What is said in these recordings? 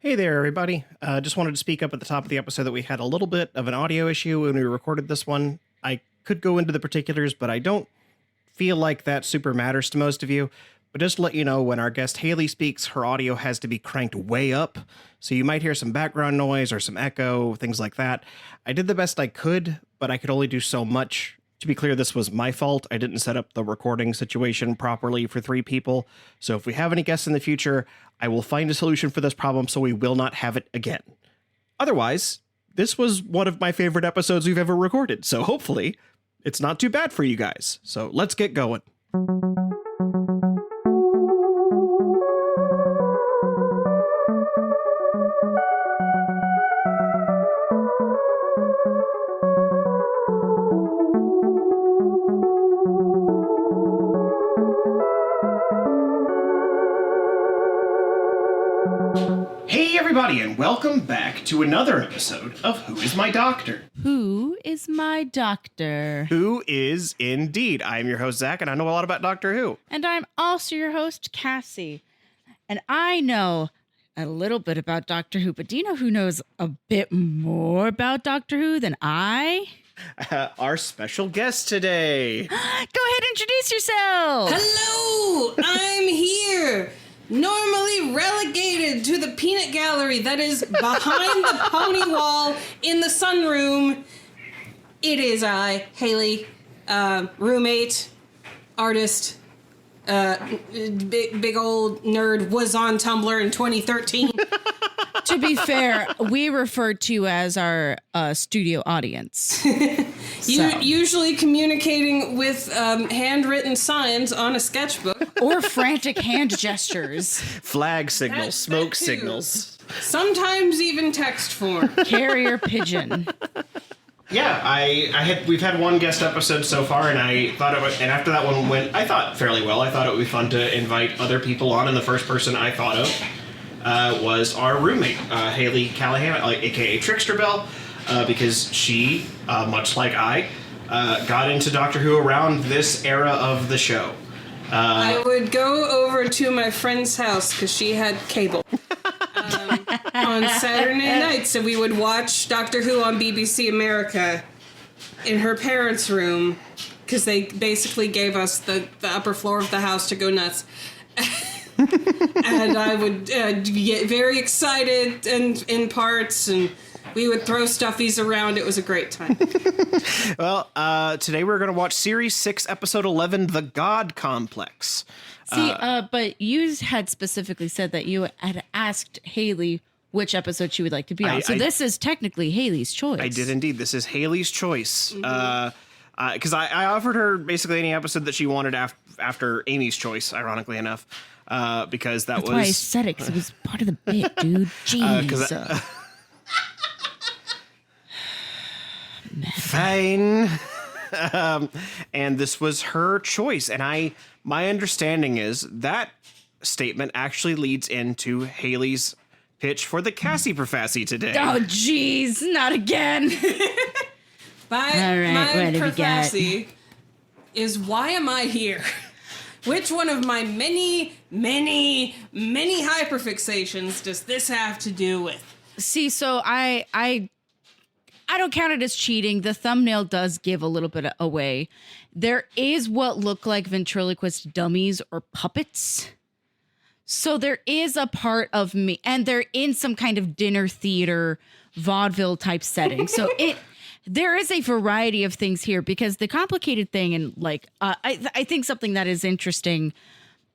Hey there, everybody. Just wanted to speak up at the top of the episode that we had a little bit of an audio issue when we recorded this one. I could go into the particulars, but I don't feel like that super matters to most of you. But just to let you know, when our guest Haley speaks, her audio has to be cranked way up. So you might hear some background noise or some echo, things like that. I did the best I could, but I could only do so much. To be clear, this was my fault. I didn't set up the recording situation properly for 3 people. So if we have any guests in the future, I will find a solution for this problem so we will not have it again. Otherwise, this was one of my favorite episodes we've ever recorded. So hopefully it's not too bad for you guys. So let's get going. Hey everybody, and welcome back to another episode of Who is My Doctor? Who is my doctor? Who is indeed. I'm your host, Zach, and I know a lot about Doctor Who. And I'm also your host, Cassie. And I know a little bit about Doctor Who, but do you know who knows a bit more about Doctor Who than I? Our special guest today. Go ahead and introduce yourself. Hello, I'm here. Normally relegated to the peanut gallery that is behind the pony wall in the sunroom. It is I, Haley, roommate, artist, big old nerd, was on Tumblr in 2013. To be fair, we refer to as our studio audience. Usually communicating with handwritten signs on a sketchbook. Or frantic hand gestures. Flag signals, That smoke too. signals. Sometimes even text form. Carrier pigeon. Yeah, we've had one guest episode so far, and I thought and after that one went, I thought fairly well. I thought it would be fun to invite other people on, and the first person I thought of was our roommate, Haley Callahan, aka Tricksterbelle, because she, much like I, got into Doctor Who around this era of the show. I would go over to my friend's house because she had cable on Saturday nights, and we would watch Doctor Who on BBC America in her parents' room because they basically gave us the upper floor of the house to go nuts. And I would get very excited and in parts, and we would throw stuffies around. It was a great time. Well, today we're going to watch Series 6, Episode 11, The God Complex. See, but you had specifically said that you had asked Haley which episode she would like to be on. So this is technically Haley's choice. I did indeed. This is Haley's choice. Because I offered her basically any episode that she wanted after Amy's choice, ironically enough. Because That's why I said it, because it was part of the bit, dude. Jeez. Fine. And this was her choice. And my understanding is that statement actually leads into Haley's pitch for the Cassie Profassi today. Oh, jeez, not again. My prophecy is, why am I here? Which one of my many, many, many hyperfixations does this have to do with? See, so I don't count it as cheating. The thumbnail does give a little bit away. There is what look like ventriloquist dummies or puppets. So there is a part of me, and they're in some kind of dinner theater, vaudeville type setting. So there is a variety of things here, because the complicated thing, and I think something that is interesting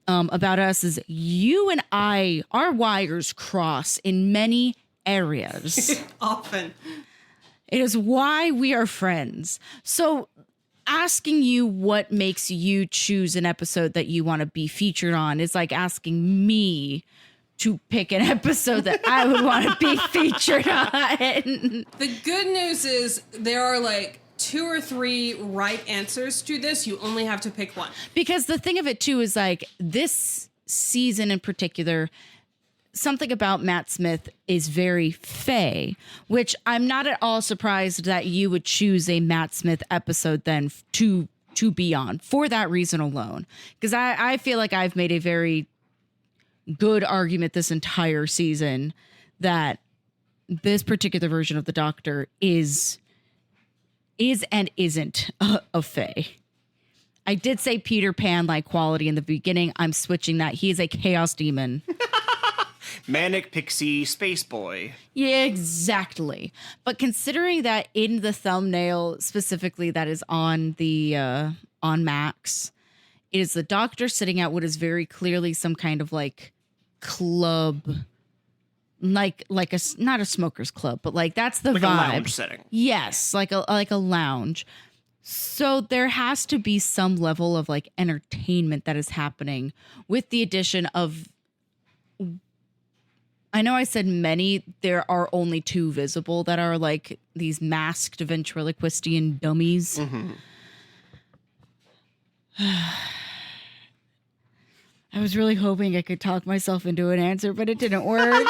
about us is you and our wires cross in many areas. Often. It is why we are friends. So asking you what makes you choose an episode that you want to be featured on is like asking me to pick an episode that I would want to be featured on. The good news is there are like 2 or 3 right answers to this. You only have to pick one. Because the thing of it too is, like, this season in particular, something about Matt Smith is very Faye, which I'm not at all surprised that you would choose a Matt Smith episode then to be on for that reason alone. Because I feel like I've made a very good argument this entire season that this particular version of the Doctor is and isn't a fae. I did say Peter Pan-like quality in the beginning. I'm switching that. He is a chaos demon. Manic pixie space boy. Yeah, exactly. But considering that in the thumbnail specifically that is on the on Max, it is the Doctor sitting at what is very clearly some kind of like club, like a not a smokers club, but like that's the Like vibe. a lounge setting. Yes, like a lounge. So there has to be some level of like entertainment that is happening with the addition of, I know I said many, there are only 2 visible that are like these masked ventriloquistian dummies. Mm-hmm. I was really hoping I could talk myself into an answer, but it didn't work.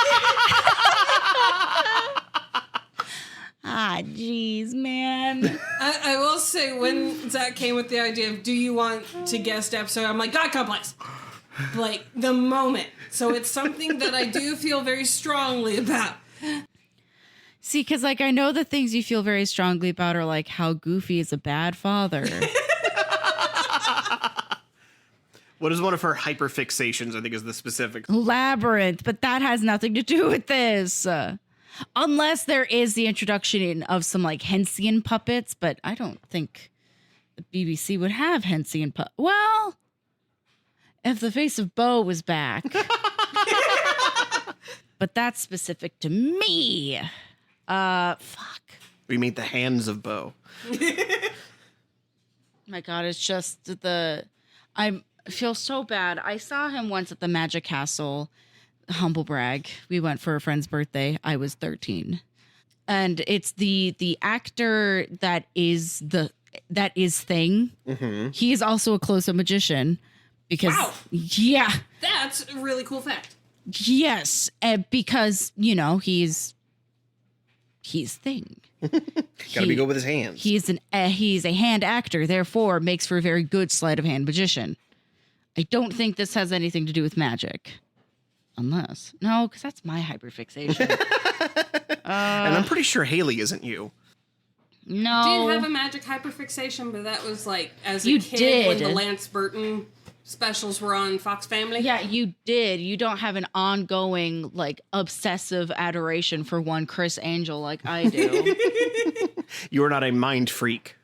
Jeez, man. I will say, when Zach came with the idea of, do you want to guest episode? I'm like, God Complex. Like, the moment. So it's something that I do feel very strongly about. See, because like I know the things you feel very strongly about are like how Goofy is a bad father. What is one of her hyperfixations, I think is the specific. Labyrinth, but that has nothing to do with this. Unless there is the introduction of some like Hensian puppets, but I don't think the BBC would have Hensian puppets. Well, if the face of Bo was back. But that's specific to me. Fuck. We meet the hands of Bo. My God, it's just I feel so bad. I saw him once at the Magic Castle. Humble brag. We went for a friend's birthday. I was 13. And it's the actor that is Thing. Mm-hmm. He is also a close-up magician because Wow. Yeah. That's a really cool fact. Yes, because he's Thing. Gotta be good with his hands. He's a hand actor, therefore makes for a very good sleight of hand magician. I don't think this has anything to do with magic. Unless. No, because that's my hyperfixation. And I'm pretty sure Haley isn't you. No. Did have a magic hyperfixation, but that was like as a You kid when did. the Lance Burton specials were on Fox Family. Yeah, you did. You don't have an ongoing, like, obsessive adoration for one Chris Angel like I do. You are not a mind freak.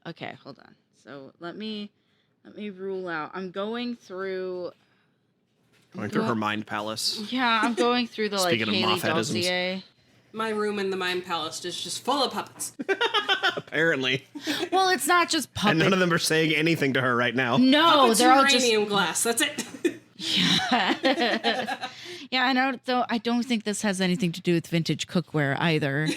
Okay, hold on. So let me rule out. I'm going through. Going through her mind palace. Yeah, I'm going through the like Speaking of Haley Moffat-isms. dossier. My room in the Mind Palace is just full of puppets. Apparently. Well, it's not just puppets. And none of them are saying anything to her right now. No, Puppets they're and all just. uranium glass. That's it. Yeah, I know. Though I don't think this has anything to do with vintage cookware either.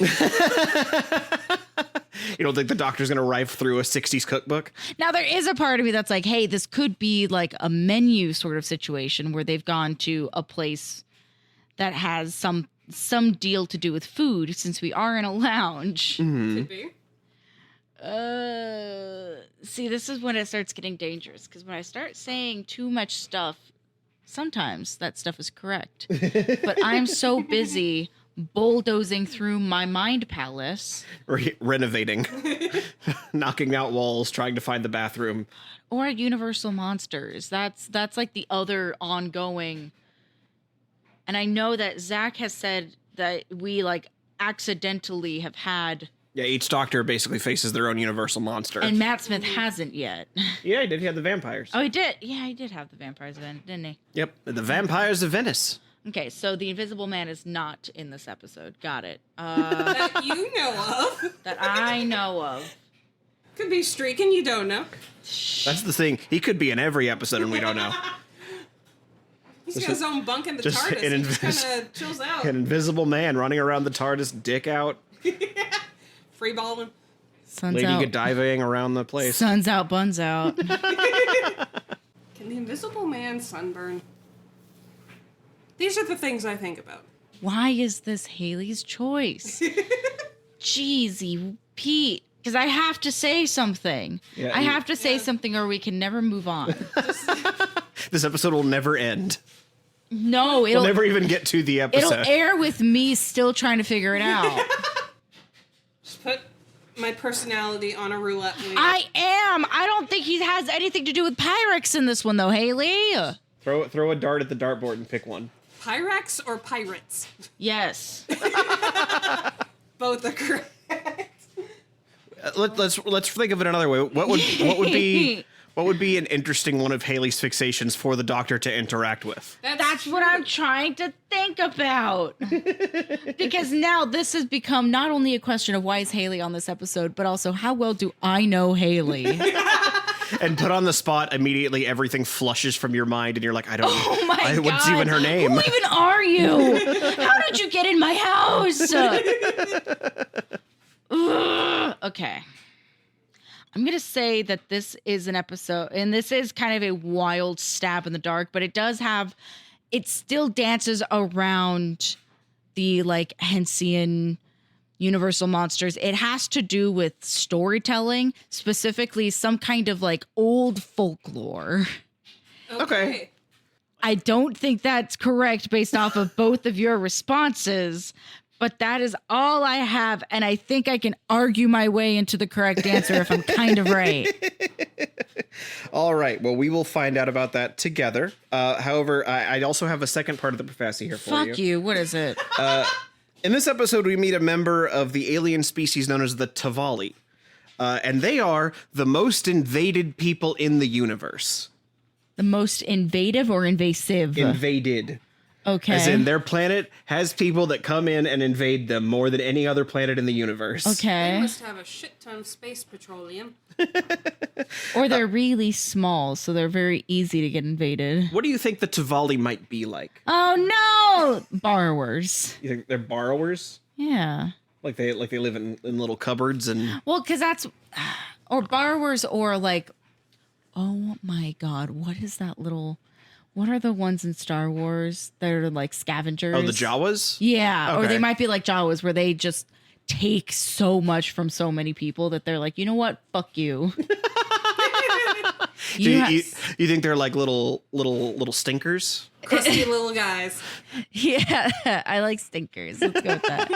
You don't think the Doctor's gonna rife through a 60s cookbook? Now, there is a part of me that's like, hey, this could be like a menu sort of situation where they've gone to a place that has some deal to do with food, since we are in a lounge. Could be. See, this is when it starts getting dangerous, because when I start saying too much stuff, sometimes that stuff is correct. But I'm so busy bulldozing through my mind palace. Renovating. Knocking out walls, trying to find the bathroom. Or Universal Monsters. That's like the other ongoing. And I know that Zach has said that we like accidentally have had. Yeah, each Doctor basically faces their own Universal monster. And Matt Smith hasn't yet. Yeah, he did. He had the vampires. Oh, he did. Yeah, he did have the vampires event, didn't he? Yep, the Vampires of Venice. Okay, so the Invisible Man is not in this episode. Got it. That you know of. That I know of. Could be streaking, you don't know. That's the thing. He could be in every episode and we don't know. He's got his own bunk in the just TARDIS. an He just kind of chills out. An invisible man running around the TARDIS, dick out, Free balling. Sun's Lady out. Godivaing around the place. Sun's out, buns out. Can the Invisible Man sunburn? These are the things I think about. Why is this Haley's choice? Jeezy Pete. Because I have to say something. Yeah, I have to say something or we can never move on. This episode will never end. No, We'll never even get to the it'll episode. air with me still trying to figure it out. Just put my personality on a roulette wheel. I am. I don't think he has anything to do with Pyrex in this one, though, Haley. Throw a dart at the dartboard and pick one. Pyrex or pirates? Yes. Both are correct. Let's think of it another way. What would be an interesting one of Haley's fixations for the Doctor to interact with? That's what I'm trying to think about. Because now this has become not only a question of why is Haley on this episode, but also how well do I know Haley? And put on the spot, immediately everything flushes from your mind and you're like, I don't know. Oh my God. What's even her name? Who even are you? How did you get in my house? Ugh. Okay. I'm going to say that this is an episode, and this is kind of a wild stab in the dark, but it still dances around the like Hensian Universal monsters. It has to do with storytelling, specifically some kind of like old folklore. Okay. I don't think that's correct based off of both of your responses, but that is all I have. And I think I can argue my way into the correct answer if I'm kind of right. All right. Well, we will find out about that together. However, I also have a second part of the prophecy here for you. Fuck you. What is it? In this episode, we meet a member of the alien species known as the Tavali. And they are the most invaded people in the universe. The most invasive or invasive? Invaded. Okay. As in, their planet has people that come in and invade them more than any other planet in the universe. They Okay. must have a shit ton of space petroleum. Or they're really small, so they're very easy to get invaded. What do you think the Tavali might be like? Oh no! Borrowers. You think they're borrowers? Yeah. Like they live in little cupboards and... Well, because that's... Or borrowers or like... Oh my God. What is that little... What are the ones in Star Wars that are like scavengers? Oh, the Jawas? Yeah. Or Okay. they might be like Jawas where they just take so much from so many people that they're like, you know what? Fuck you. Do you think they're like little stinkers? Crusty little guys. Yeah. I like stinkers. Let's go with that.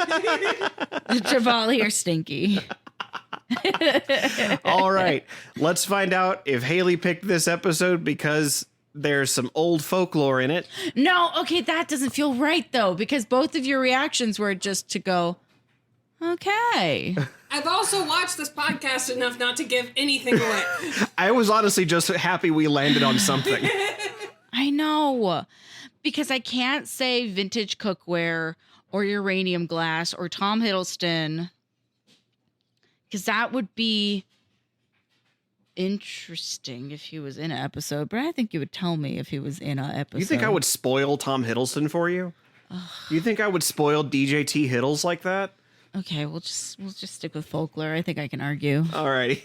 The Trevally are stinky. All right. Let's find out if Haley picked this episode because there's some old folklore in it. No, okay, that doesn't feel right though, because both of your reactions were just to go, okay. I've also watched this podcast enough not to give anything away. I was honestly just happy we landed on something. I know, because I can't say vintage cookware or uranium glass or Tom Hiddleston, because that would be interesting if he was in an episode, but I think you would tell me if he was in an episode. You think I would spoil Tom Hiddleston for you? You think I would spoil DJT Hiddles like that? Okay, we'll just stick with folklore. I think I can argue. All righty.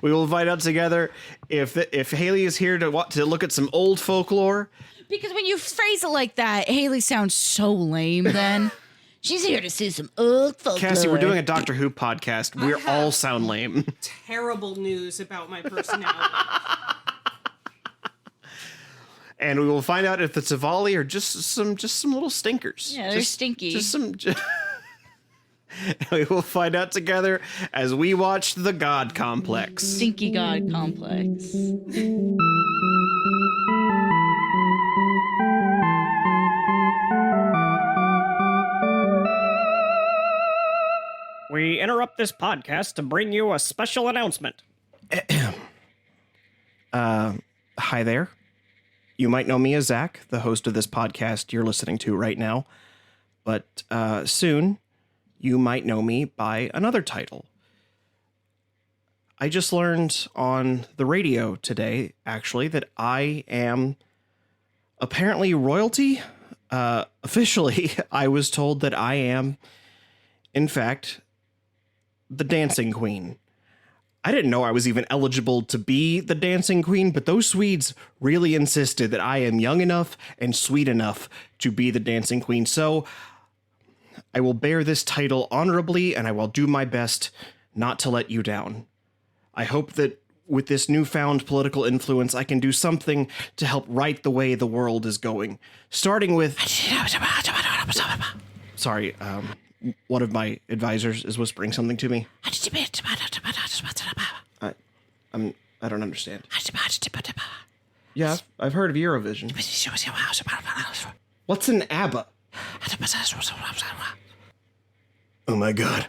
We will find out together if Haley is here to look at some old folklore. Because when you phrase it like that, Haley sounds so lame then. She's here to see some old folklore. Cassie, we're doing a Doctor Who podcast. We all sound lame. Terrible news about my personality. And we will find out if the Tavali are just some little stinkers. Yeah, they're stinky. Just some. We will find out together as we watch The God Complex. Stinky God Complex. We interrupt this podcast to bring you a special announcement. Hi there. You might know me as Zach, the host of this podcast you're listening to right now. But soon, you might know me by another title. I just learned on the radio today, actually, that I am apparently royalty. Officially, I was told that I am, in fact, the Dancing Queen. I didn't know I was even eligible to be the Dancing Queen, but those Swedes really insisted that I am young enough and sweet enough to be the Dancing Queen. So I will bear this title honorably, and I will do my best not to let you down. I hope that with this newfound political influence, I can do something to help right the way the world is going. Starting with... Sorry, one of my advisors is whispering something to me. I don't understand. Yeah, I've heard of Eurovision. What's an ABBA? Oh my god.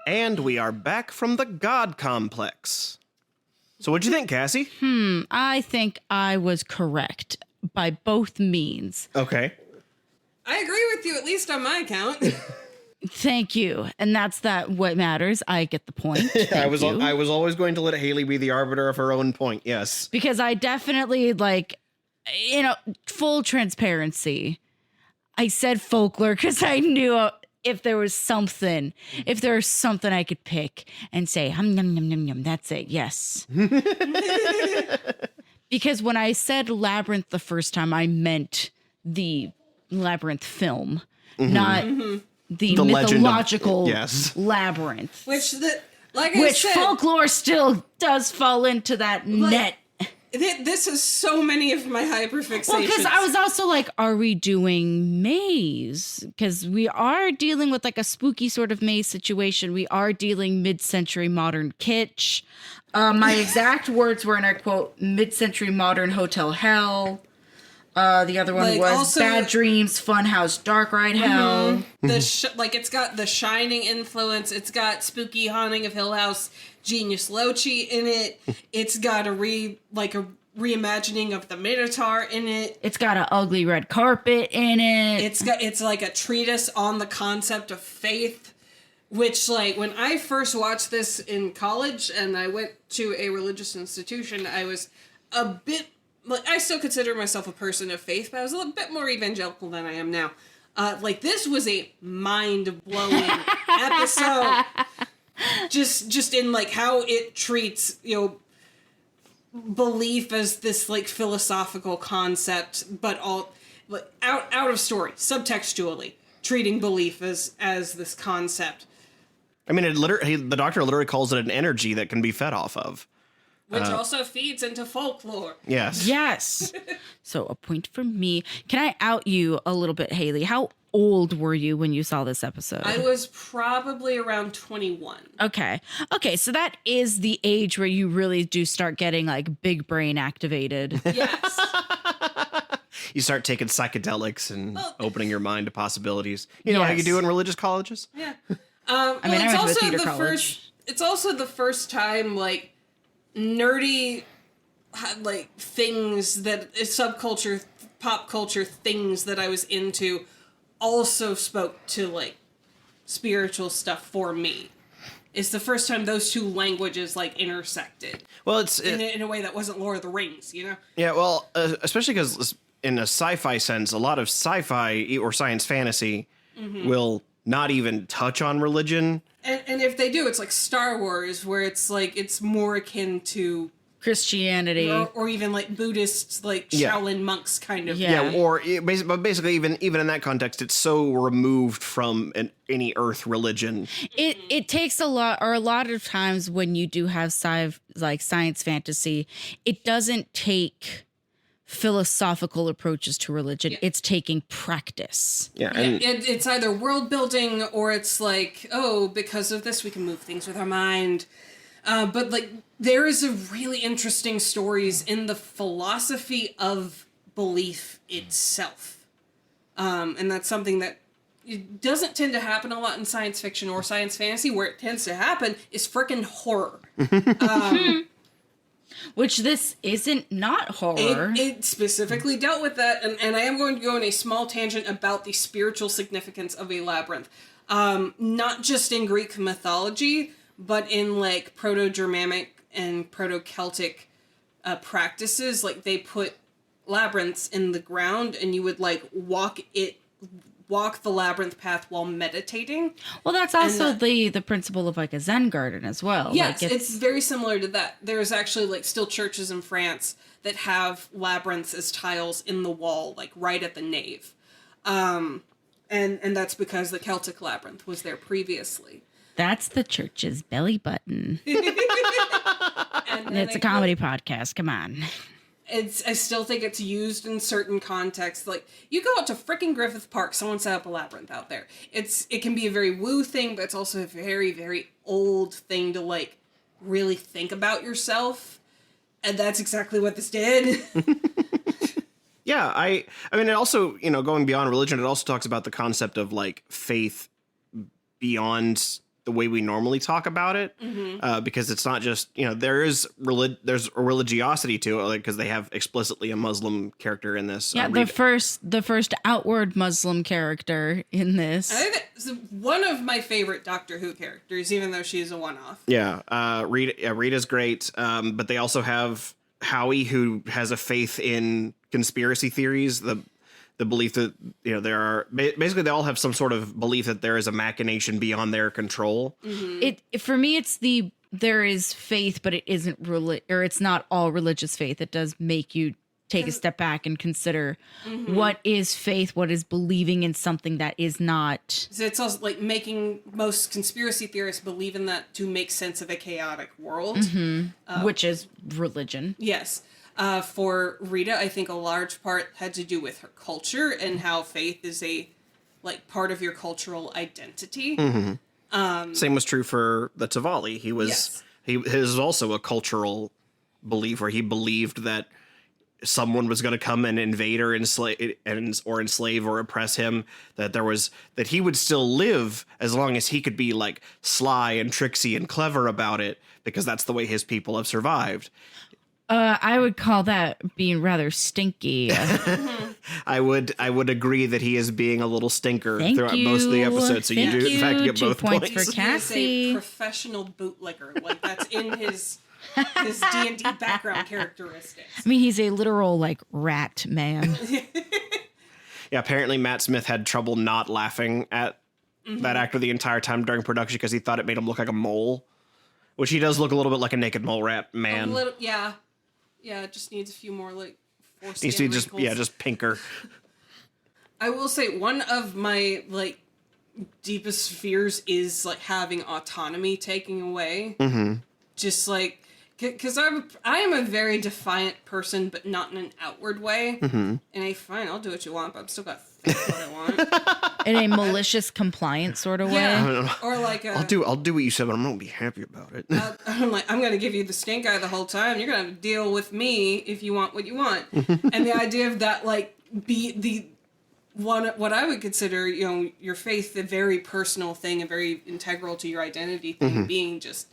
And we are back from the God Complex. So what'd you think, Cassie? I think I was correct by both means. Okay. I agree with you, at least on my account. Thank you. And that's what matters. I get the point. I Thank you. was always going to let Haley be the arbiter of her own point, yes. Because I definitely, full transparency. I said folklore because I knew if there was something I could pick and say, hum, yum, yum, yum, yum, that's it, yes. Because when I said Labyrinth the first time, I meant the Labyrinth film, not the mythological Labyrinth. Which Folklore still does fall into that net. This is so many of my hyperfixations. Well, because I was also like, are we doing maze? Because we are dealing with like a spooky sort of maze situation. We are dealing mid-century modern kitsch. My exact words were, and I quote, mid-century modern hotel hell. The other one was also, Bad Dreams, Funhouse, Dark Ride Hell. It's got the Shining influence. It's got Spooky Haunting of Hill House, Genius Loci in it. It's got a reimagining of the Minotaur in it. It's got an ugly red carpet in it. It's like a treatise on the concept of faith. Which, when I first watched this in college and I went to a religious institution, I was a bit... I still consider myself a person of faith, but I was a little bit more evangelical than I am now. This was a mind-blowing episode. Just in, how it treats, belief as this, philosophical concept, but all, out of story, subtextually, treating belief as this concept. I mean, the doctor literally calls it an energy that can be fed off of. Which also feeds into folklore. Yes. Yes. So a point for me. Can I out you a little bit, Haley? How old were you when you saw this episode? I was probably around 21. Okay. So that is the age where you really do start getting big brain activated. Yes. You start taking psychedelics and opening your mind to possibilities. You know how you do in religious colleges? Yeah. I went to a theater college. It's also the first time, nerdy things that subculture, pop culture things that I was into also spoke to spiritual stuff for me. It's the first time those two languages intersected. Well, it's in a way that wasn't Lord of the Rings, Yeah, well, especially because in a sci-fi sense, a lot of sci-fi or science fantasy will not even touch on religion. And if they do, it's like Star Wars, where it's it's more akin to Christianity, or even Buddhist, Shaolin monks kind of. Yeah. But basically, even in that context, it's so removed from any Earth religion. It takes a lot of times when you do have science fantasy, it doesn't take philosophical approaches to religion. Yeah. It's taking practice. It's either world building or it's because of this we can move things with our mind. But there is a really interesting stories in the philosophy of belief itself. And that's something that it doesn't tend to happen a lot in science fiction or science fantasy. Where it tends to happen is frickin' horror. Which this isn't not horror. It specifically dealt with that, and I am going to go on a small tangent about the spiritual significance of a labyrinth. Not just in Greek mythology, but in Proto-Germanic and Proto-Celtic practices. They put labyrinths in the ground, and you would walk it walk the labyrinth path while meditating. Well, that's also the principle of like a Zen garden as well. Yes, like it's very similar to that. There's actually like still churches in France that have labyrinths as tiles in the wall, like right at the nave. And that's because the Celtic labyrinth was there previously. That's the church's belly button. And It's a comedy podcast. Come on. I still think it's used in certain contexts. Like, you go out to frickin' Griffith Park, someone set up a labyrinth out there. It can be a very woo thing, but it's also a very, very old thing to, like, really think about yourself. And that's exactly what this did. Yeah, I mean, it also, you know, going beyond religion, it also talks about the concept of, like, faith beyond the way we normally talk about it, because it's not just, you know, there's a religiosity to it, like, because they have explicitly a Muslim character in this. Yeah, the first outward Muslim character in this. I think that's one of my favorite Doctor Who characters, even though she's a one-off. Yeah, Rita's great, but they also have Howie, who has a faith in conspiracy theories, the belief that, you know, there are basically they all have some sort of belief that there is a machination beyond their control. For me, it's there is faith, but it isn't or it's not all religious faith. It does make you take a step back and consider what is faith, what is believing in something that is not. So it's also like making most conspiracy theorists believe in that to make sense of a chaotic world, Which is religion. Yes. For Rita, I think a large part had to do with her culture and how faith is a, like, part of your cultural identity. Same was true for the Tavali. His also a cultural belief where he believed that someone was going to come and invade or enslave or oppress him, that he would still live as long as he could be, like, sly and tricksy and clever about it, because that's the way his people have survived. I would call that being rather stinky. I would agree that he is being a little stinker throughout most of the episode. So you do, in fact, get 2 both points points. for Cassie. He is a professional bootlicker. Like, that's in his D&D background characteristics. I mean, he's a literal, like, rat man. Yeah, apparently Matt Smith had trouble not laughing at that actor the entire time during production because he thought it made him look like a mole, which he does look a little bit like a naked mole rat man. Yeah. Yeah, it just needs a few more, like, forced Needs to be just pinker. I will say one of my, like, deepest fears is, like, having autonomy taken away. Just, like, because I am a very defiant person, but not in an outward way. And I'll do what you want, but I'm still got to think what I want. In a malicious, compliant sort of way. Yeah. Or like I'll do what you said, but I'm not gonna be happy about it. I'm like, I'm gonna give you the stink eye the whole time. You're gonna have to deal with me if you want what you want. And the idea of that, like, be the one, what I would consider, you know, your faith, a very personal thing, a very integral to your identity thing, being just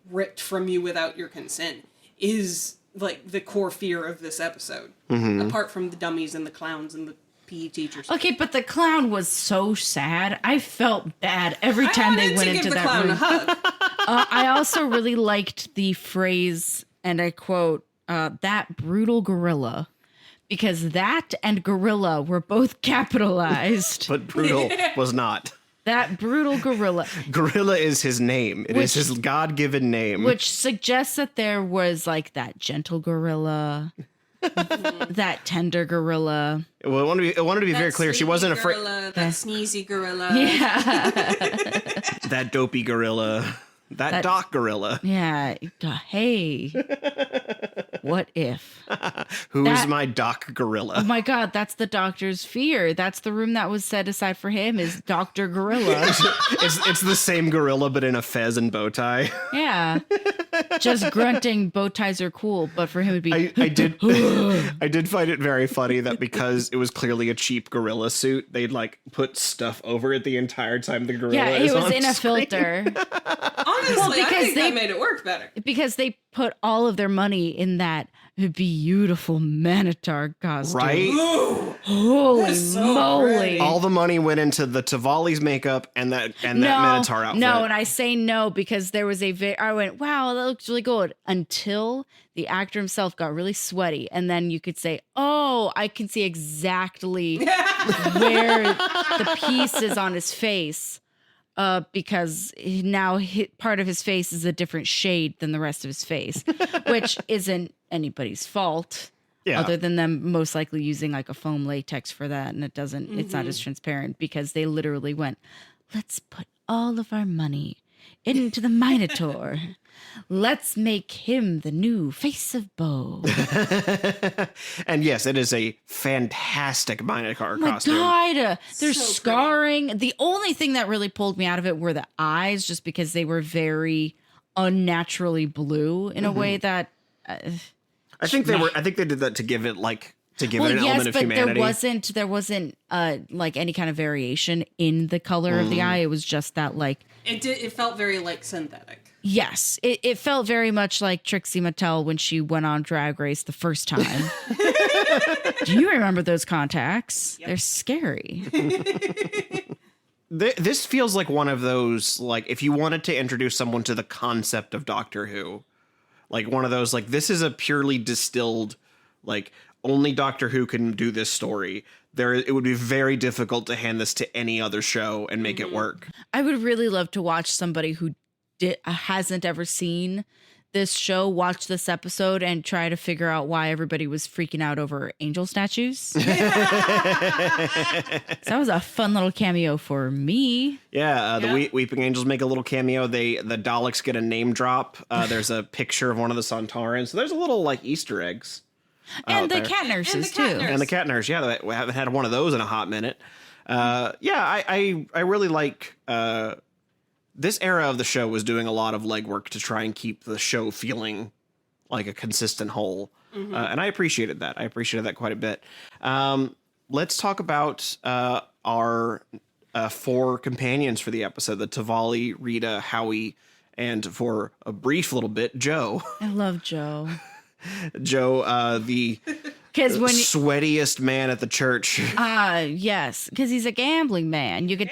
ripped from you without your consent, is, like, the core fear of this episode. Apart from the dummies and the clowns and the PE teachers. Okay, but the clown was so sad. I felt bad every time they went into that room. I wanted to give the clown a hug. I also really liked the phrase, and I quote, that brutal gorilla. Because that and gorilla were both capitalized. But brutal was not. That brutal gorilla. Gorilla is his name. It is his God-given name. Which suggests that there was, like, that gentle gorilla, that tender gorilla. Well, I wanted to be very clear. She wasn't afraid. That sneezy gorilla. Yeah. That dopey gorilla. That Doc gorilla. Yeah. Hey. What if? Who's my Doc gorilla? Oh my God, that's the doctor's fear. That's the room that was set aside for him, is Dr. Gorilla. It's the same gorilla, but in a fez and bow tie. Yeah. Just grunting, bow ties are cool, but for him it'd be... I did find it very funny that because it was clearly a cheap gorilla suit, they'd, like, put stuff over it the entire time the gorilla is it was on in a screen. filter. Honestly, I think that made it work better. Because they put all of their money in that beautiful Minotaur costume. Right? Holy so moly. pretty. All the money went into the Tavali's makeup and that Minotaur outfit. No, and I say no because there was I went, wow, that looks really good, until the actor himself got really sweaty. And then you could say, oh, I can see exactly where the piece is on his face. Because now part of his face is a different shade than the rest of his face, which isn't anybody's fault. Yeah. Other than them most likely using like a foam latex for that, and it's not as transparent because they literally went, let's put all of our money into the Minotaur. Let's make him the new face of Bo. And yes, it is a fantastic Minotaur My costume. God, there's So scarring. The only thing that really pulled me out of it were the eyes, just because they were very unnaturally blue in a way that. I think they did that to give it an element of but humanity. there wasn't like any kind of variation in the color of the eye. It was just that like. It felt very like synthetic. Yes, it felt very much like Trixie Mattel when she went on Drag Race the first time. Do you remember those contacts? Yep. They're scary. This feels like one of those, like, if you wanted to introduce someone to the concept of Doctor Who, like one of those, like, this is a purely distilled, like, only Doctor Who can do this story. It would be very difficult to hand this to any other show and make it work. I would really love to watch somebody who hasn't ever seen this show watch this episode and try to figure out why everybody was freaking out over angel statues. That was a fun little cameo for me. Yeah, the Weeping Angels make a little cameo. The Daleks get a name drop. There's a picture of one of the Sontarans. So there's a little like Easter eggs. And the there. cat nurses the cat too. nurse. And the cat nurse. Yeah, we haven't had one of those in a hot minute. I really like this era of the show was doing a lot of legwork to try and keep the show feeling like a consistent whole. And I appreciated that. I appreciated that quite a bit. Let's talk about our 4 companions for the episode, the Tavali, Rita, Howie, and for a brief little bit, Joe. I love Joe. Joe, the sweatiest man at the church. Yes, because he's a gambling man. You could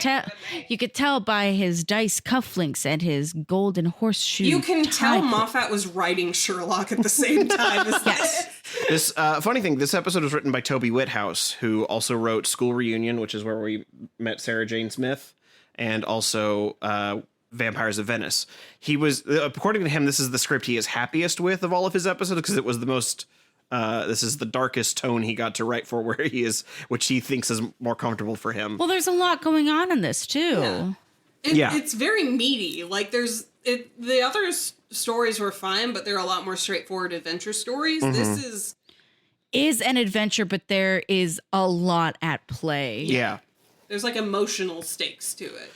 tell by his dice cufflinks and his golden horseshoe. You can tell tie. Moffat was writing Sherlock at the same time as Yes. This funny thing, this episode was written by Toby Whithouse, who also wrote School Reunion, which is where we met Sarah Jane Smith, and also Vampires of Venice. He was, according to him, this is the script he is happiest with of all of his episodes because it was the most. This is the darkest tone he got to write for where he is, which he thinks is more comfortable for him. Well, there's a lot going on in this too. Yeah. It's very meaty. Like the other stories were fine, but they're a lot more straightforward adventure stories. This is an adventure, but there is a lot at play. Yeah. There's like emotional stakes to it.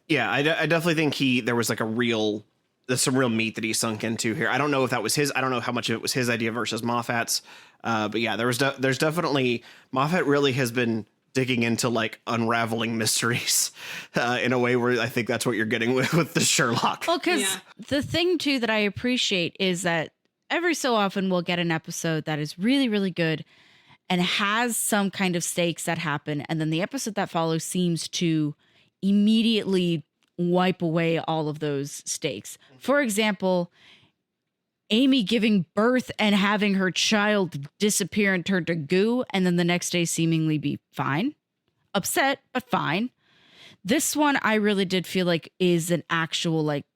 Yeah, I definitely think there was like there's some real meat that he sunk into here. I don't know if that was his. I don't know how much of it was his idea versus Moffat's. But yeah, there's definitely Moffat really has been digging into like unraveling mysteries in a way where I think that's what you're getting with the Sherlock. Well, because the thing too that I appreciate is that every so often we'll get an episode that is really, really good and has some kind of stakes that happen, and then the episode that follows seems to immediately wipe away all of those stakes. For example, Amy giving birth and having her child disappear and turn to goo, and then the next day seemingly be fine. Upset, but fine. This one I really did feel like is an actual like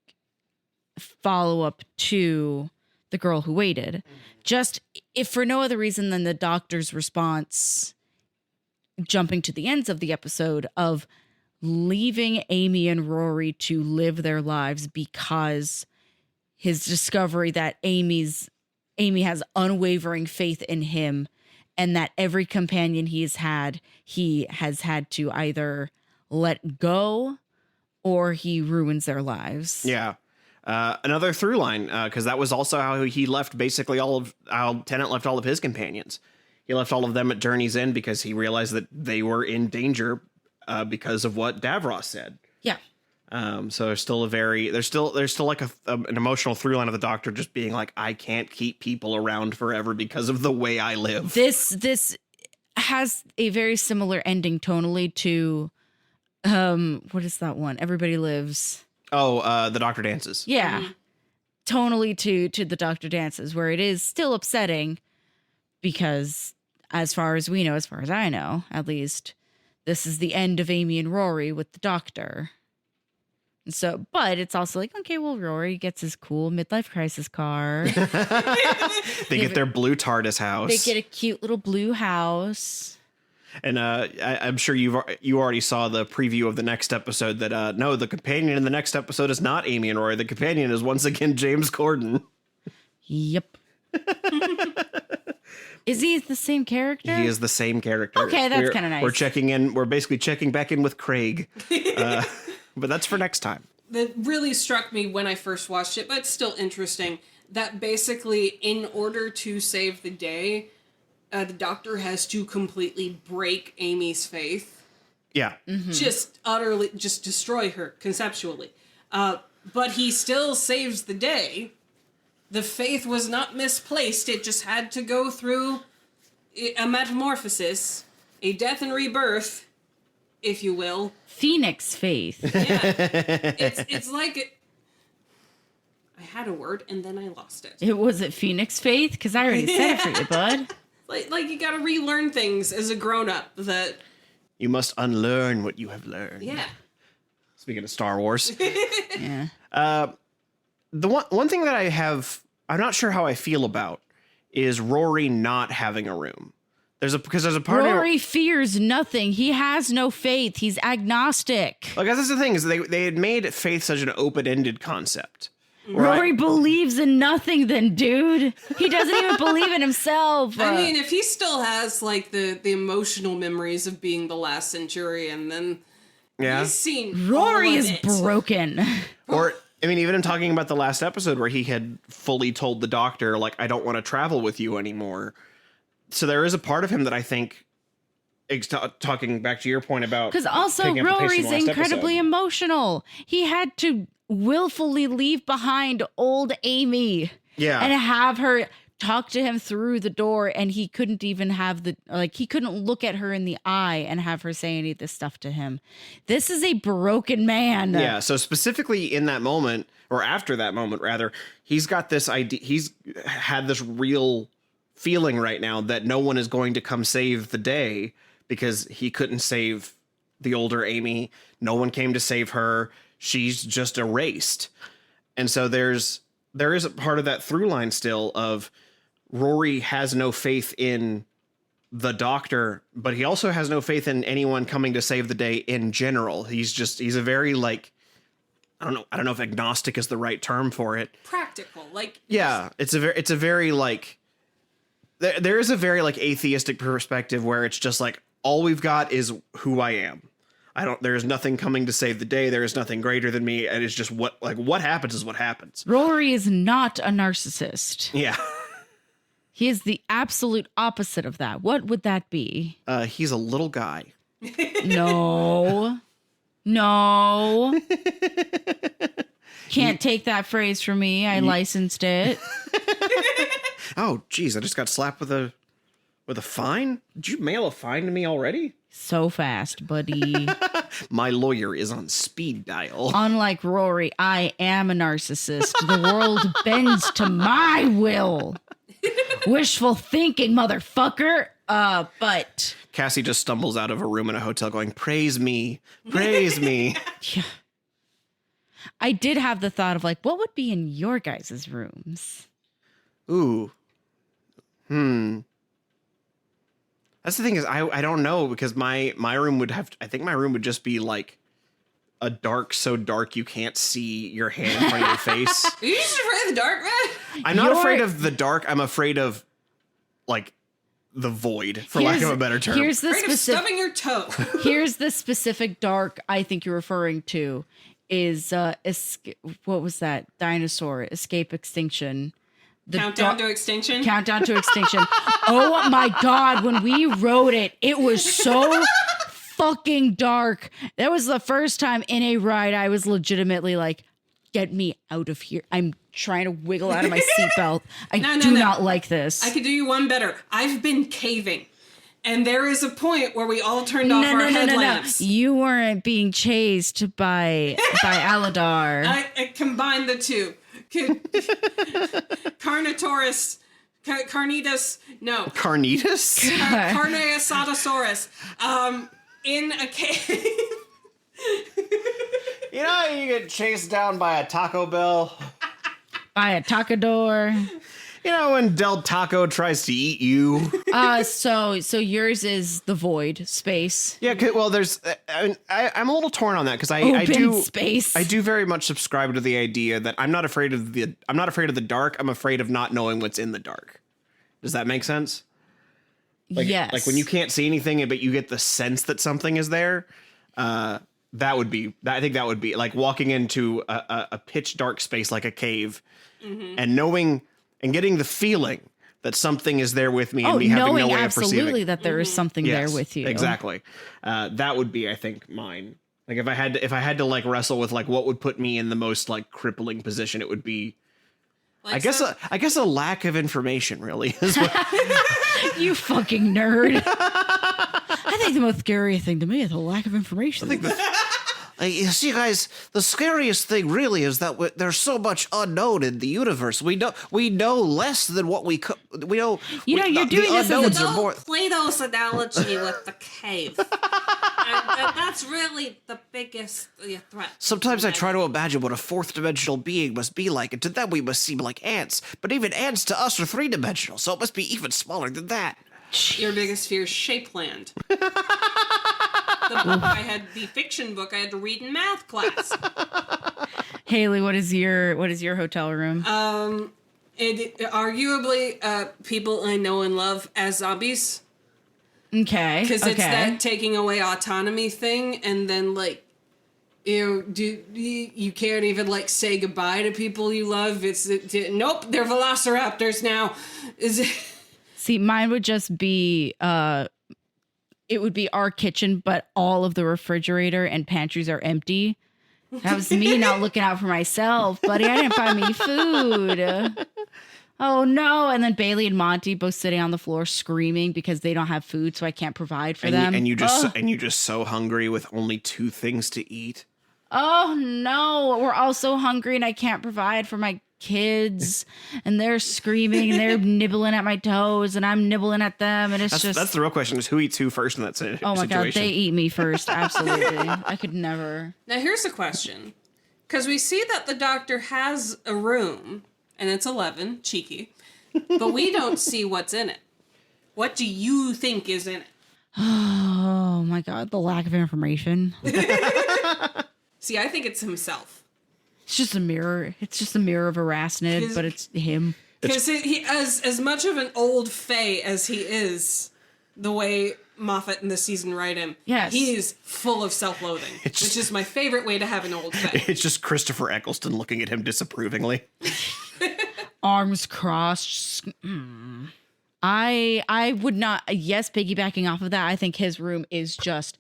follow-up to The Girl Who Waited. Just if for no other reason than the doctor's response, jumping to the ends of the episode of leaving Amy and Rory to live their lives because his discovery that Amy has unwavering faith in him, and that every companion he has had to either let go or he ruins their lives. Yeah. Another through line, because that was also how he left basically how Tennant left all of his companions. He left all of them at Journey's End because he realized that they were in danger because of what Davros said. Yeah. So there's still like an emotional through line of the Doctor just being like, I can't keep people around forever because of the way I live. This has a very similar ending tonally to what is that one? Everybody Lives. Oh, The Doctor Dances. Yeah. Tonally to The Doctor Dances, where it is still upsetting because as far as we know, as far as I know, at least, this is the end of Amy and Rory with the Doctor. So, but it's also like, okay, well, Rory gets his cool midlife crisis car. They get their blue TARDIS house. They get a cute little blue house. And I'm sure you already saw the preview of the next episode that no, the companion in the next episode is not Amy and Rory. The companion is once again James Corden. Yep. Is he the same character? He is the same character. Okay, that's kind of nice. We're checking in. We're basically checking back in with Craig. But that's for next time. That really struck me when I first watched it, but it's still interesting that basically in order to save the day, the Doctor has to completely break Amy's faith. Yeah. Just utterly, just destroy her conceptually. But he still saves the day. The faith was not misplaced. It just had to go through a metamorphosis, a death and rebirth, if you will. Phoenix faith. Yeah. It's like I had a word and then I lost it. It was it Phoenix faith? Because I already said it for you, bud. Like you gotta relearn things as a grown-up that... You must unlearn what you have learned. Yeah. Speaking of Star Wars. Yeah. The one thing that I'm not sure how I feel about is Rory not having a room. There's a part Rory fears nothing. He has no faith. He's agnostic. Like that's the thing is they had made faith such an open-ended concept. Rory believes in nothing then, dude. He doesn't even believe in himself. I mean, if he still has like the emotional memories of being the last Centurion, then he's seen Rory all of is it. broken. Or I mean, even in talking about the last episode where he had fully told the Doctor, like, I don't want to travel with you anymore. So there is a part of him that I think, talking back to your point about... Because also picking up the pace from Rory's the last incredibly episode. emotional. He had to willfully leave behind old Amy. Yeah. And have her talk to him through the door, and he couldn't even have he couldn't look at her in the eye and have her say any of this stuff to him. This is a broken man. Yeah, so specifically in that moment, or after that moment, rather, he's got this idea, he's had this real feeling right now that no one is going to come save the day because he couldn't save the older Amy. No one came to save her. She's just erased. And so there is a part of that through line still of Rory has no faith in the Doctor, but he also has no faith in anyone coming to save the day in general. He's a very like, I don't know if agnostic is the right term for it. Practical, like... Yeah, it's a very like, there is a very like atheistic perspective where it's just like, all we've got is who I am. There's nothing coming to save the day. There is nothing greater than me. And it's just what happens is what happens. Rory is not a narcissist. Yeah. He is the absolute opposite of that. What would that be? He's a little guy. No. No. Can't take that phrase from me. I licensed it. Oh, geez, I just got slapped with a fine? Did you mail a fine to me already? So fast, buddy. My lawyer is on speed dial. Unlike Rory, I am a narcissist. The world bends to my will. Wishful thinking, motherfucker. But Cassie just stumbles out of a room in a hotel going, praise me, praise me. yeah. I did have the thought of like, what would be in your guys' rooms? Ooh. That's the thing is, I don't know, because my room would I think my room would just be like a dark, so dark you can't see your hand in front of your face. Are you just afraid of the dark, man? I'm not afraid of the dark. I'm afraid of like the void, for lack of a better term. Here's the Afraid of specific. stubbing your toe. Here's the specific dark I think you're referring to is what was that dinosaur escape extinction? The Countdown to extinction? Countdown to extinction. Oh my God, when we wrote it, it was so fucking dark. That was the first time in a ride I was legitimately like, get me out of here. I'm trying to wiggle out of my seatbelt. I do not like this. I could do you one better. I've been caving. And there is a point where we all turned off our headlamps. No. You weren't being chased by Aladar. I combined the two. Carnitas, no. Carnitas? Carneasatosaurus. In a cave. You know how you get chased down by a Taco Bell? By a tacador. You know when Del Taco tries to eat you? So yours is the void space. Yeah, well, there's. I'm a little torn on that because I do very much subscribe to the idea that I'm not afraid of the dark. I'm afraid of not knowing what's in the dark. Does that make sense? Yes. Like when you can't see anything, but you get the sense that something is there. I think that would be like walking into a pitch dark space like a cave, and knowing. And getting the feeling that something is there with me and me having no way of perceiving. Absolutely that there is something there with you. Exactly. That would be, I think, mine. Like if I had to like wrestle with like what would put me in the most like crippling position, it would be I guess a lack of information really is what You fucking nerd. I think the most scary thing to me is the lack of information. You see, guys, the scariest thing really is that there's so much unknown in the universe. We know less than what we know. You're doing this as Plato's analogy with the cave. and that's really the biggest threat. Sometimes I try to imagine what a fourth-dimensional being must be like, and to them we must seem like ants. But even ants to us are three-dimensional, so it must be even smaller than that. Your biggest fear is Shapeland. The fiction book I had to read in math class. Haley, what is your hotel room? Arguably people I know and love as zombies. Okay. Because it's that taking away autonomy thing, and then like you can't even like say goodbye to people you love. Nope, they're velociraptors now. See, mine would just be it would be our kitchen, but all of the refrigerator and pantries are empty. That was me not looking out for myself, buddy. I didn't buy me food. Oh no. And then Bailey and Monty both sitting on the floor screaming because they don't have food, so I can't provide for them. And you just so hungry with only 2 things to eat. Oh no, we're all so hungry and I can't provide for my kids, and they're screaming and they're nibbling at my toes and I'm nibbling at them, and that's the real question is who eats who first in that situation. Oh my god, they eat me first. Absolutely. I could never. Now here's the question, because we see that the doctor has a room and it's 11, cheeky, but we don't see what's in it. What do you think is in it? Oh my god, the lack of information. See, I think it's himself. It's just a mirror. It's just a mirror of Arachnid, but it's him. Because he, as much of an old fae as he is, the way Moffat in this season write him, yes, he is full of self-loathing, which is my favorite way to have an old fae. It's just Christopher Eccleston looking at him disapprovingly. Arms crossed. I would not. Yes, piggybacking off of that, I think his room is just.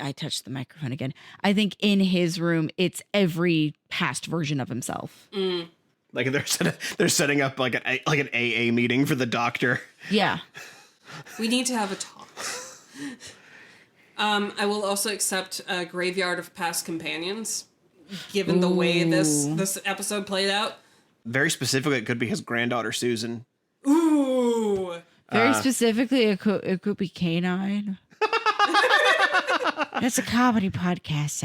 I touched the microphone again. I think in his room, it's every past version of himself. Mm. Like they're setting up like an AA meeting for the doctor. Yeah, we need to have a talk. I will also accept a Graveyard of Past Companions, given the way this episode played out. Very specifically, it could be his granddaughter Susan. Ooh. Very specifically, it could be Canine. That's a comedy podcast,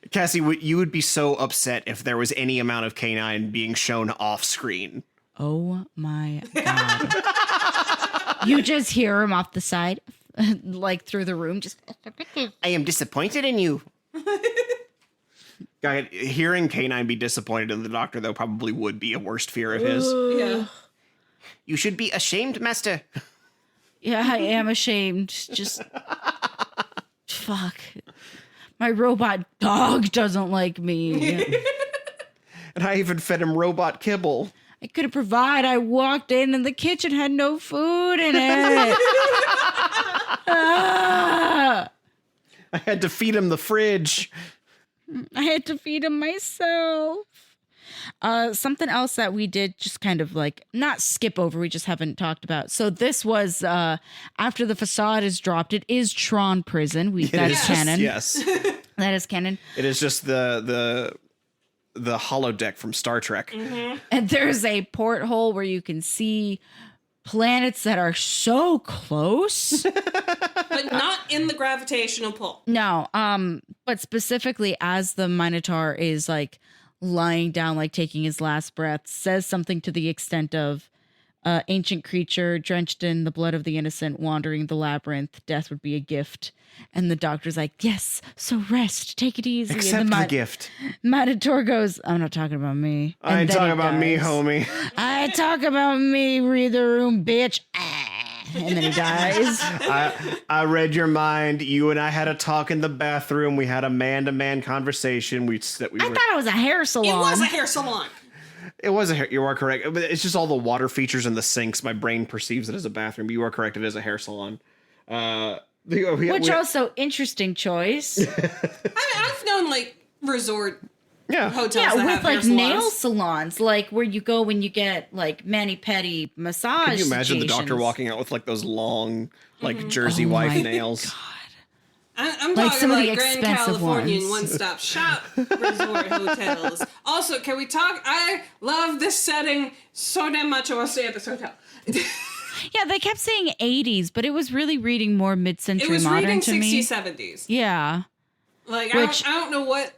Cassie, you would be so upset if there was any amount of canine being shown off screen. Oh my god. You just hear him off the side, like through the room, just... I am disappointed in you. God, hearing canine be disappointed in the doctor, though, probably would be a worst fear of his. Yeah. You should be ashamed, master. Yeah, I am ashamed. Just fuck. My robot dog doesn't like me. And I even fed him robot kibble. I couldn't provide. I walked in and the kitchen had no food in it. Ah. I had to feed him the fridge. I had to feed him myself. Something else that we did just kind of like not skip over, we just haven't talked about. So this was after the facade is dropped, it is Tron Prison. That is canon. Yes. That is canon. It is just the holodeck from Star Trek. Mm-hmm. And there's a porthole where you can see planets that are so close. But not in the gravitational pull. No, but specifically as the Minotaur is like lying down, like taking his last breath, says something to the extent of ancient creature drenched in the blood of the innocent, wandering the labyrinth, death would be a gift. And the doctor's like, yes, so rest, take it easy. Accept and the gift. Minotaur goes, I'm not talking about me. I ain't And then talking he about me, dies. homie. I talk about me, read the room, bitch. And then he dies. I read your mind. You and I had a talk in the bathroom. We had a man-to-man conversation. I thought it was a hair salon. It was a hair salon. It was a hair. You are correct. But it's just all the water features in the sinks. My brain perceives it as a bathroom. But you are correct. It is a hair salon. Which also interesting choice. I've known like resort hotels Yeah, that with have like hair nail salons. salons, like where you go when you get like mani-pedi massage. Can you imagine the doctor situations. walking out with like those long, like Jersey Oh wife my nails? I'm Like talking some of the like Grand expensive Californian ones. one-stop shop resort hotels. Also, can we talk? I love this setting so damn much. I want to stay at this hotel. Yeah, they kept saying 80s, but it was really reading more It mid-century was modern reading to 60s, me. 70s. Yeah. Like Which- I don't know what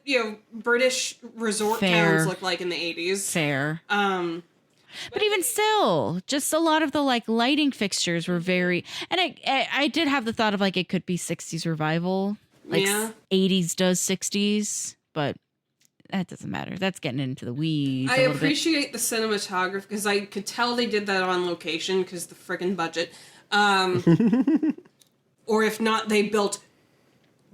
British resort Fair. towns looked like in the 80s. Fair. But Even still, just a lot of the like lighting fixtures were very, and I did have the thought of like it could be 60s revival, like Yeah. 80s does 60s, but that doesn't matter. That's getting into the weeds. I a little bit. appreciate the cinematography because I could tell they did that on location because the friggin' budget. Or if not, they built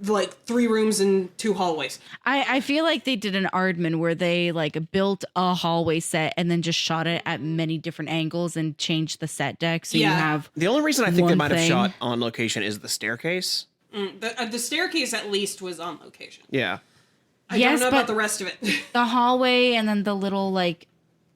like 3 rooms and 2 hallways. I feel like they did an Aardman where they like built a hallway set and then just shot it at many different angles and changed the set deck. So you Yeah. have The only reason I think they One might have thing. shot on location is the staircase. The staircase at least was on location. Yeah. I Yes, don't know but- about the rest of it. the hallway and then the little like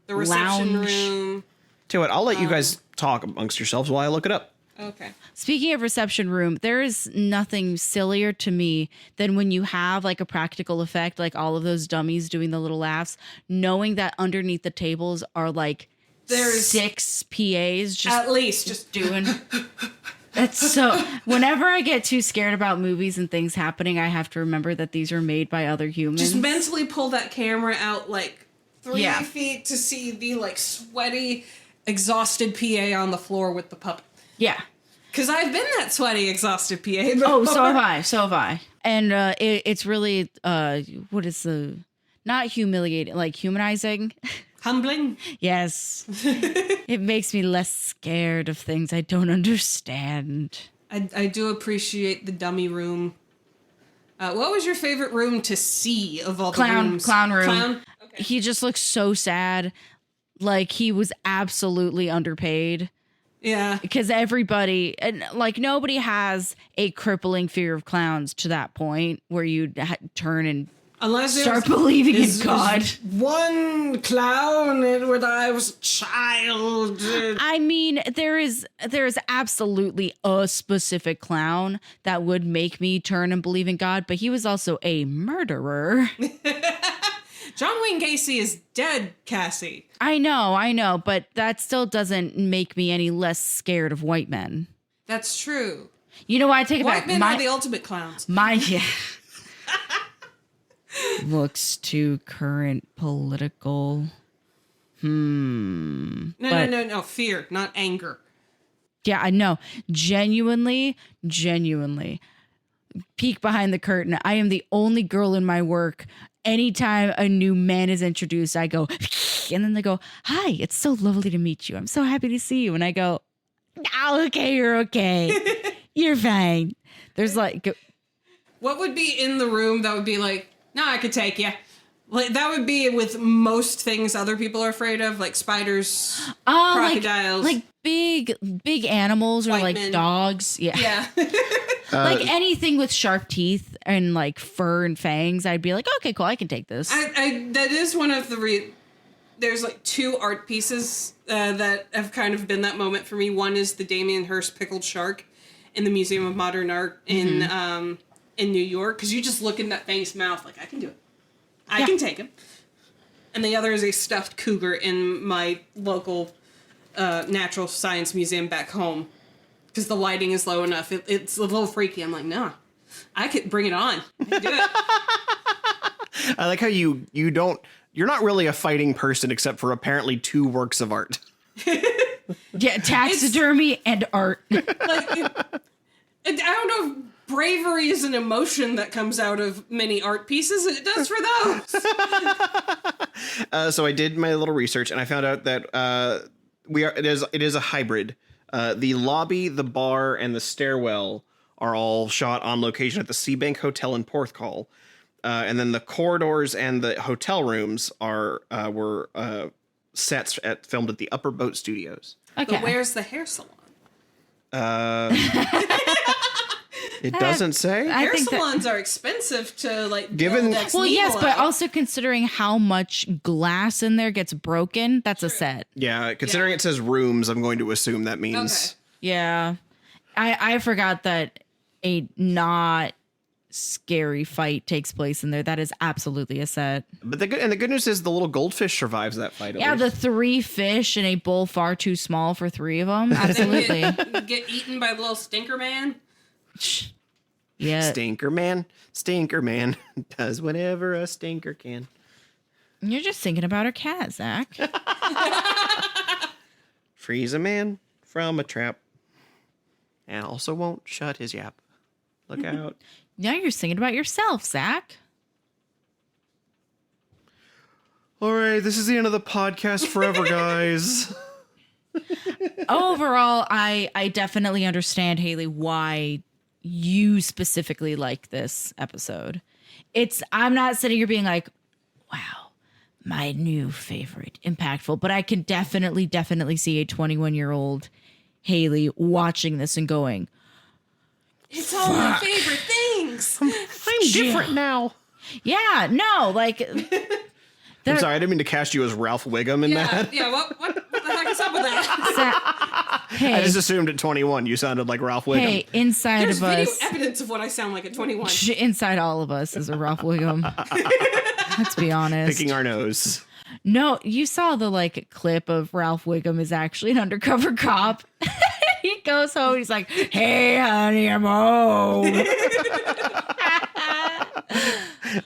The reception lounge. room. Tell you what, I'll let you guys talk amongst yourselves while I look it up. Okay. Speaking of reception room, there is nothing sillier to me than when you have like a practical effect, like all of those dummies doing the little laughs, knowing that underneath the tables are like There's 6 PAs just at least just doing. That's so. Whenever I get too scared about movies and things happening, I have to remember that these are made by other humans. just mentally pull that camera out like 3 Yeah. feet to see the like sweaty, exhausted PA on the floor with the puppet. Yeah. Because I've been that sweaty, exhausted PA before. Oh, so have I. So have I. And it's really what is the not humiliating, like humanizing. Humbling. Yes. It makes me less scared of things I don't understand. I do appreciate the dummy room. What was your favorite room to see of all the rooms? Clown room. Clown? Okay. He just looks so sad. Like he was absolutely underpaid. Yeah. Because everybody, and like nobody has a crippling fear of clowns to that point where you turn and Unless start believing in God. One clown when I was a child. I mean, there is absolutely a specific clown that would make me turn and believe in God, but he was also a murderer. John Wayne Gacy is dead, Cassie. I know, but that still doesn't make me any less scared of white men. That's true. You know what? I take it White back. men are the ultimate clowns. Yeah. Looks too current political. No. Fear, not anger. Yeah, I know. Genuinely. Peek behind the curtain. I am the only girl in my work. Anytime a new man is introduced, I go, and then they go, "Hi, it's so lovely to meet you. I'm so happy to see you." And I go, "Oh, okay, you're okay. You're fine." There's like, What would be in the room that would be like, no, I could take you? Like, that would be with most things other people are afraid of, like spiders, Oh, crocodiles. like big animals or White like men. dogs. Yeah. Yeah. Like anything with sharp teeth and like fur and fangs, I'd be like, okay, cool, I can take this. I that is one of the there's like two art pieces that have kind of been that moment for me. One is the Damien Hirst pickled shark in the Museum of Modern Art in New York, because you just look in that thing's mouth like, I can do it. I can take him. And the other is a stuffed cougar in my local natural science museum back home, because the lighting is low enough. It's a little freaky. I'm like, nah, I could bring it on. I can do it. I like how you're not really a fighting person except for apparently 2 works of art. Yeah, taxidermy and art. Like, I don't know if bravery is an emotion that comes out of many art pieces. It does for those. So I did my little research and I found out that it is a hybrid. The lobby, the bar, and the stairwell are all shot on location at the Seabank Hotel in Porthcawl. And then the corridors and the hotel rooms were sets filmed at the Upper Boat Studios. Okay. But where's the hair salon? It doesn't say. I Hair think that- salons are expensive to like Given- build ex Well, yes, nihilo. but also considering how much glass in there gets broken, that's a set. Yeah, considering it says rooms, I'm going to assume that means. Yeah. I forgot that a not scary fight takes place in there. That is absolutely a set. But the good news is the little goldfish survives that fight. At Yeah, the least. 3 fish in a bowl far too small for 3 of them. Absolutely. Get eaten by the little stinker man. Yeah. Stinker man does whatever a stinker can. You're just thinking about our cat, Zach. Freeze a man from a trap, and also won't shut his yap. Look out. Now you're thinking about yourself, Zach. All right, this is the end of the podcast forever, guys. Overall, I definitely understand, Haley, why you specifically like this episode. I'm not sitting here being like, wow, my new favorite, impactful, but I can definitely see a 21-year-old Haley watching this and going, It's all my favorite things. I'm different now. yeah, no, like, I'm sorry, I didn't mean to cast you as Ralph Wiggum in that. Yeah, what the heck is up with that? hey, I just assumed at 21 you sounded like Ralph Wiggum. hey, inside There's of video us, evidence of what I sound like at 21. inside all of us is a Ralph Wiggum. Let's be honest. Picking our nose. No, you saw the like clip of Ralph Wiggum is actually an undercover cop. He goes home. He's like, "Hey, honey, I'm home."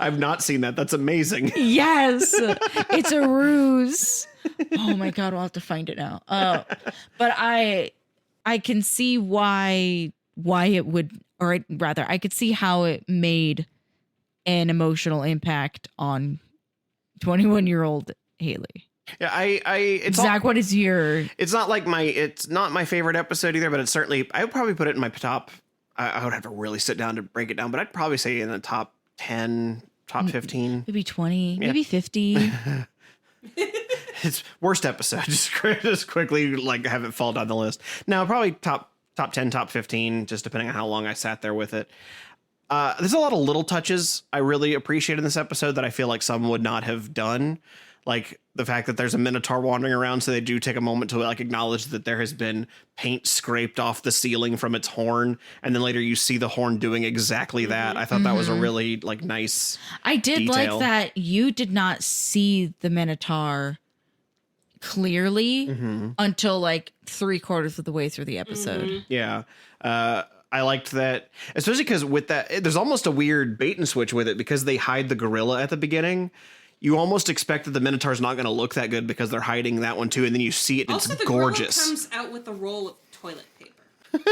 I've not seen that. That's amazing. Yes, it's a ruse. Oh my god, we'll have to find it now. But I can see why it would, or rather, I could see how it made an emotional impact on 21-year-old Haley. Yeah, it's Zach, what is your? It's not my favorite episode either, but it's certainly, I would probably put it in my top. I would have to really sit down to break it down, but I'd probably say in the top 10, top 15. Maybe 20, maybe 50. It's worst episode. Just quickly like have it fall down the list. No, probably top 10, top 15, just depending on how long I sat there with it. There's a lot of little touches I really appreciate in this episode that I feel like some would not have done. Like the fact that there's a minotaur wandering around, so they do take a moment to like acknowledge that there has been paint scraped off the ceiling from its horn, and then later you see the horn doing exactly that. I thought that was a really like nice. I did detail. like that you did not see the Minotaur clearly until like 3/4 of the way through the episode. Yeah. I liked that, especially because with that, there's almost a weird bait and switch with it because they hide the gorilla at the beginning. You almost expect that the Minotaur's not going to look that good because they're hiding that one too, and then you see it and Also, it's the gorgeous. gorilla comes out with a roll of toilet paper.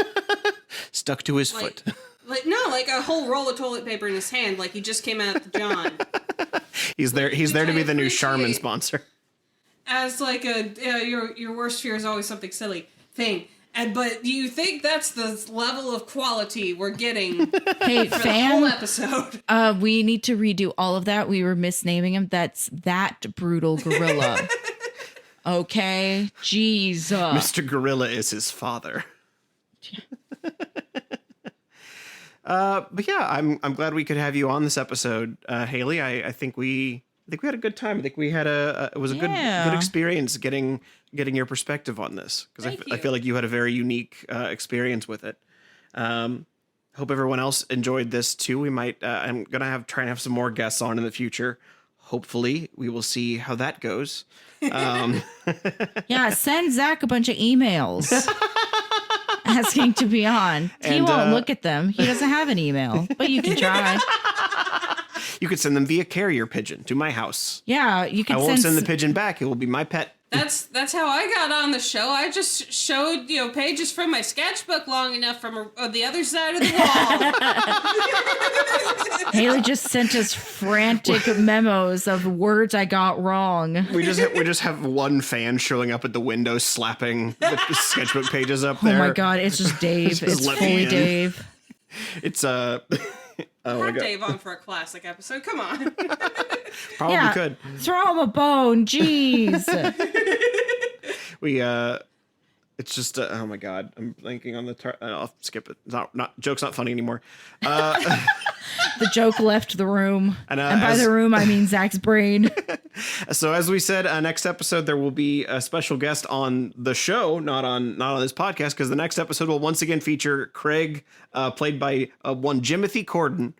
Stuck to his Like, foot. like a whole roll of toilet paper in his hand, like he just came out of the John. He's there to be the new Charmin appreciate- sponsor. As like your worst fear is always something silly thing. But do you think that's the level of quality we're getting Hey, for the whole episode? we need to redo all of that. We were misnaming him. That's that brutal gorilla. Okay, Jesus. Mr. Gorilla is his father. But yeah, I'm glad we could have you on this episode, Haley. I think we had a good time. I think we had it was a good experience getting your perspective on this, because I feel like you had a very unique experience with it. Hope everyone else enjoyed this too. We might I'm gonna try and have some more guests on in the future. Hopefully, we will see how that goes. Yeah, send Zach a bunch of emails asking to be on. He won't look at them. He doesn't have an email, but you can try. You could send them via carrier pigeon to my house. Yeah, you can. I won't send the pigeon back. It will be my pet. That's how I got on the show. I just showed pages from my sketchbook long enough from the other side of the wall. Haley just sent us frantic memos of words I got wrong. We just have one fan showing up at the window slapping the sketchbook pages up there. Oh my god, it's just Dave. It's fully Dave. It's Have Dave on for a classic episode. Come on. Probably could. Throw him a bone. Jeez. It's just oh my god, I'm blanking on the I'll skip it. Joke's not funny anymore. The joke left the room, and by the room I mean Zach's brain. So as we said, next episode there will be a special guest on the show, not on this podcast, because the next episode will once again feature Craig, played by one Jimothy Corden,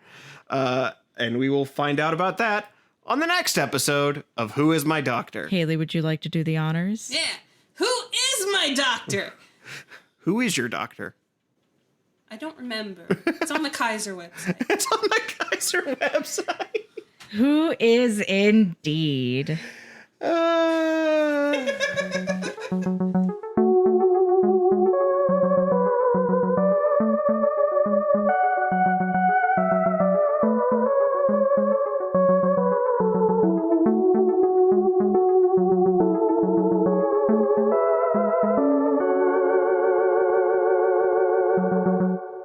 and we will find out about that on the next episode of Who Is My Doctor? Haley, would you like to do the honors? Yeah. Who is my doctor? Who is your doctor? I don't remember. It's on the Kaiser website. It's on the Kaiser website. Who is indeed?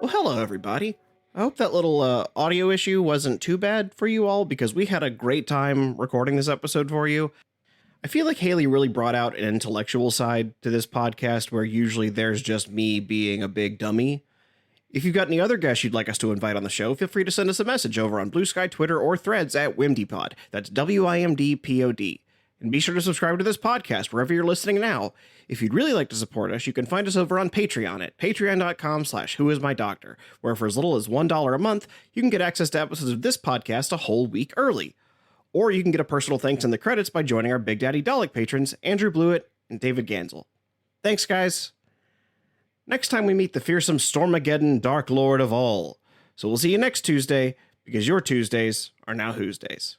Well, hello, everybody. I hope that little audio issue wasn't too bad for you all, because we had a great time recording this episode for you. I feel like Haley really brought out an intellectual side to this podcast, where usually there's just me being a big dummy. If you've got any other guests you'd like us to invite on the show, feel free to send us a message over on Blue Sky, Twitter, or Threads at WimDpod. That's WIMDPOD. And be sure to subscribe to this podcast wherever you're listening now. If you'd really like to support us, you can find us over on Patreon at patreon.com/whoismydoctor, where for as little as $1 a month, you can get access to episodes of this podcast a whole week early. Or you can get a personal thanks in the credits by joining our Big Daddy Dalek patrons, Andrew Blewett and David Gansel. Thanks, guys. Next time we meet the fearsome Stormageddon Dark Lord of all. So we'll see you next Tuesday, because your Tuesdays are now Who's Days.